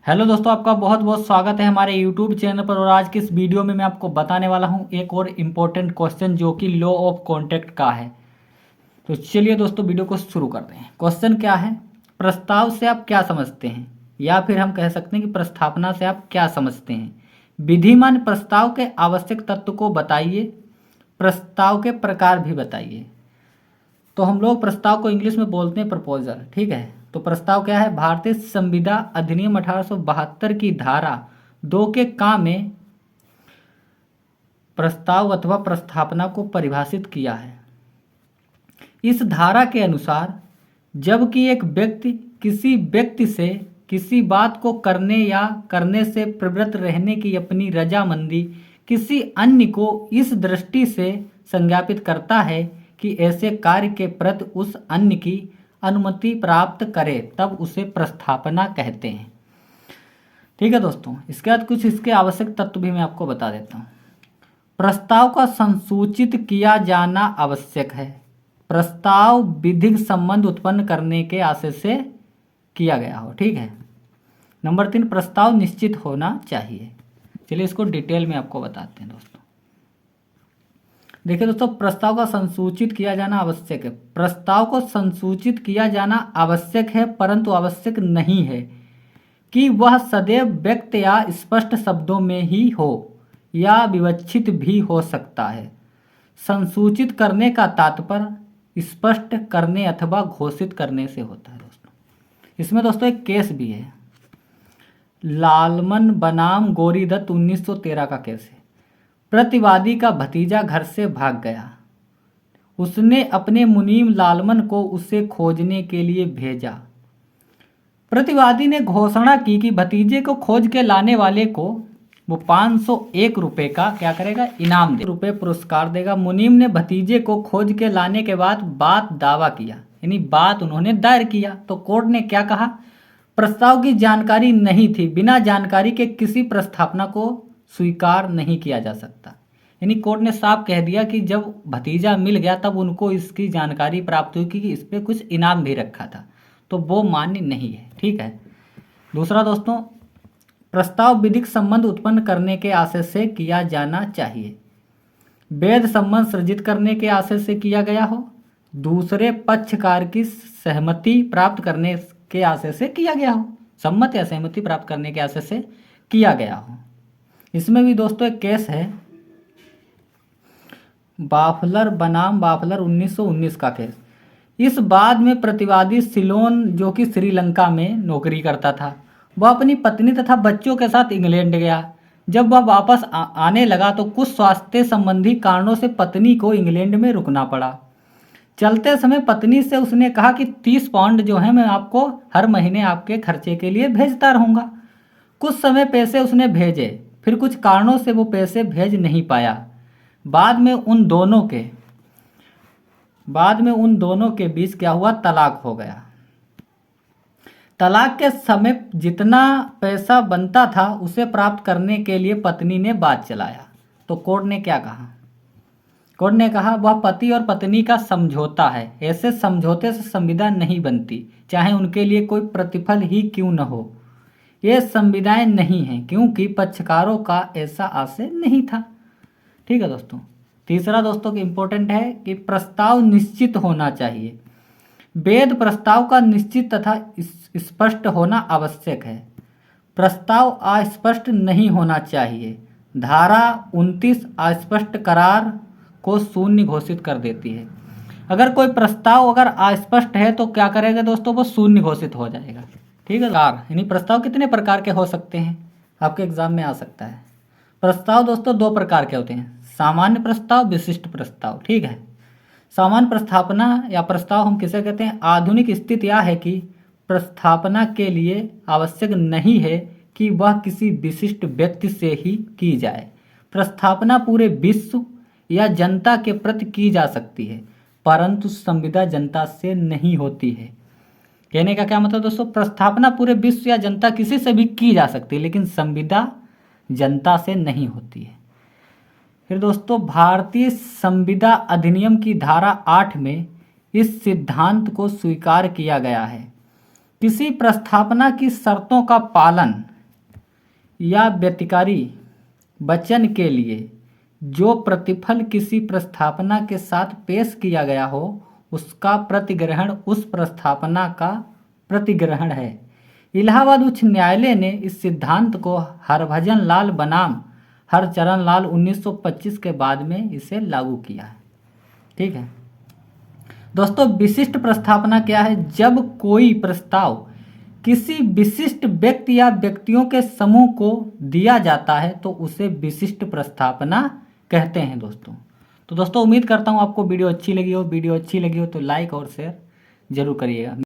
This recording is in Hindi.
हेलो दोस्तों, आपका बहुत बहुत स्वागत है हमारे यूट्यूब चैनल पर। और आज की इस वीडियो में मैं आपको बताने वाला हूं एक और इम्पोर्टेंट क्वेश्चन जो कि लॉ ऑफ कॉन्ट्रैक्ट का है। तो चलिए दोस्तों, वीडियो को शुरू करते हैं। क्वेश्चन क्या है? प्रस्ताव से आप क्या समझते हैं, या फिर हम कह सकते हैं कि प्रस्थापना से आप क्या समझते हैं। विधिमान प्रस्ताव के आवश्यक तत्व को बताइए, प्रस्ताव के प्रकार भी बताइए। तो हम लोग प्रस्ताव को इंग्लिश में बोलते हैं प्रपोजल, ठीक है। तो प्रस्ताव क्या है? भारतीय संविदा अधिनियम 1872 की धारा 2 के का में प्रस्ताव अथवा प्रस्थापना को परिभाषित किया है। इस धारा के अनुसार जबकि एक व्यक्ति किसी व्यक्ति से किसी बात को करने या करने से प्रवृत्त रहने की अपनी रजामंदी किसी अन्य को इस दृष्टि से संज्ञापित करता है कि ऐसे कार्य के प्रति उस अन्य की अनुमति प्राप्त करे, तब उसे प्रस्थापना कहते हैं। ठीक है दोस्तों, इसके बाद कुछ इसके आवश्यक तत्व भी मैं आपको बता देता हूँ। प्रस्ताव का संसूचित किया जाना आवश्यक है। प्रस्ताव विधिक संबंध उत्पन्न करने के आशय से किया गया हो, ठीक है। नंबर 3, प्रस्ताव निश्चित होना चाहिए। चलिए इसको डिटेल में आपको बताते हैं दोस्तों। देखिए दोस्तों, प्रस्ताव का संसूचित किया जाना आवश्यक है। प्रस्ताव को संसूचित किया जाना आवश्यक है, परंतु आवश्यक नहीं है कि वह सदैव व्यक्त या स्पष्ट शब्दों में ही हो, या विवक्षित भी हो सकता है। संसूचित करने का तात्पर्य स्पष्ट करने अथवा घोषित करने से होता है दोस्तों। इसमें दोस्तों एक केस भी है, लालमन बनाम गौरीदत्त 1913 का केस है। प्रतिवादी का भतीजा घर से भाग गया। उसने अपने मुनीम लालमन को उसे खोजने के लिए भेजा। प्रतिवादी ने घोषणा की कि भतीजे को खोज के लाने वाले को वो 501 रुपये का क्या करेगा, इनाम दे रुपये पुरस्कार देगा। मुनीम ने भतीजे को खोज के लाने के बाद बात दावा किया, यानी बात उन्होंने दायर किया। तो कोर्ट ने क्या कहा? प्रस्ताव की जानकारी नहीं थी, बिना जानकारी के किसी प्रस्थापना को स्वीकार नहीं किया जा सकता। यानी कोर्ट ने साफ कह दिया कि जब भतीजा मिल गया तब उनको इसकी जानकारी प्राप्त हुई कि इस पर कुछ इनाम भी रखा था, तो वो मान्य नहीं है, ठीक है। दूसरा दोस्तों, प्रस्ताव विधिक संबंध उत्पन्न करने के आशय से किया जाना चाहिए। वैध संबंध सृजित करने के आशय से किया गया हो, दूसरे पक्षकार की सहमति प्राप्त करने के आशय से किया गया हो, सम्मत या सहमति प्राप्त करने के आशय से किया गया हो। इसमें भी दोस्तों एक केस है, बाफलर बनाम बाफलर 1919 का केस। इस बाद में प्रतिवादी सिलोन, जो कि श्रीलंका में नौकरी करता था, वह अपनी पत्नी तथा बच्चों के साथ इंग्लैंड गया। जब वह वापस आने लगा तो कुछ स्वास्थ्य संबंधी कारणों से पत्नी को इंग्लैंड में रुकना पड़ा। चलते समय पत्नी से उसने कहा कि 30 पाउंड जो है मैं आपको हर महीने आपके खर्चे के लिए भेजता रहूँगा। कुछ समय पैसे उसने भेजे, फिर कुछ कारणों से वो पैसे भेज नहीं पाया। बाद में उन दोनों के बीच क्या हुआ? तलाक हो गया। तलाक के समय जितना पैसा बनता था उसे प्राप्त करने के लिए पत्नी ने बात चलाया। तो कोर्ट ने क्या कहा? कोर्ट ने कहा वह पति और पत्नी का समझौता है, ऐसे समझौते से संविदा नहीं बनती, चाहे उनके लिए कोई प्रतिफल ही क्यों न हो। ये संविदाएं नहीं हैं, क्योंकि पक्षकारों का ऐसा आशय नहीं था। ठीक है दोस्तों। तीसरा दोस्तों की इम्पोर्टेंट है कि प्रस्ताव निश्चित होना चाहिए। वैध प्रस्ताव का निश्चित तथा स्पष्ट होना आवश्यक है। प्रस्ताव अस्पष्ट नहीं होना चाहिए। धारा 29 अस्पष्ट करार को शून्य घोषित कर देती है। अगर कोई प्रस्ताव अगर अस्पष्ट है तो क्या करेगा दोस्तों? वो शून्य घोषित हो जाएगा, ठीक है। यानी प्रस्ताव कितने प्रकार के हो सकते हैं, आपके एग्जाम में आ सकता है। प्रस्ताव दोस्तों 2 प्रकार के होते हैं, सामान्य प्रस्ताव, विशिष्ट प्रस्ताव, ठीक है। सामान्य प्रस्थापना या प्रस्ताव हम किसे कहते हैं? आधुनिक स्थिति यह है कि प्रस्थापना के लिए आवश्यक नहीं है कि वह किसी विशिष्ट व्यक्ति से ही की जाए। प्रस्थापना पूरे विश्व या जनता के प्रति की जा सकती है, परंतु संविदा जनता से नहीं होती है। कहने का क्या मतलब दोस्तों? प्रस्थापना पूरे विश्व या जनता किसी से भी की जा सकती है, लेकिन संविदा जनता से नहीं होती है। फिर दोस्तों, भारतीय संविदा अधिनियम की धारा 8 में इस सिद्धांत को स्वीकार किया गया है। किसी प्रस्थापना की शर्तों का पालन या व्यतिकारी वचन के लिए जो प्रतिफल किसी प्रस्तावना के साथ पेश किया गया हो उसका प्रतिग्रहण उस प्रस्तावना का प्रतिग्रहण है। इलाहाबाद उच्च न्यायालय ने इस सिद्धांत को हरभजन लाल बनाम हरचरण लाल 1925 के बाद में इसे लागू किया है। ठीक है दोस्तों, विशिष्ट प्रस्तावना क्या है? जब कोई प्रस्ताव किसी विशिष्ट व्यक्ति या व्यक्तियों के समूह को दिया जाता है तो उसे विशिष्ट प्रस्तावना कहते हैं दोस्तों। तो दोस्तों उम्मीद करता हूँ आपको वीडियो अच्छी लगी हो। वीडियो अच्छी लगी हो तो लाइक और शेयर जरूर करिएगा।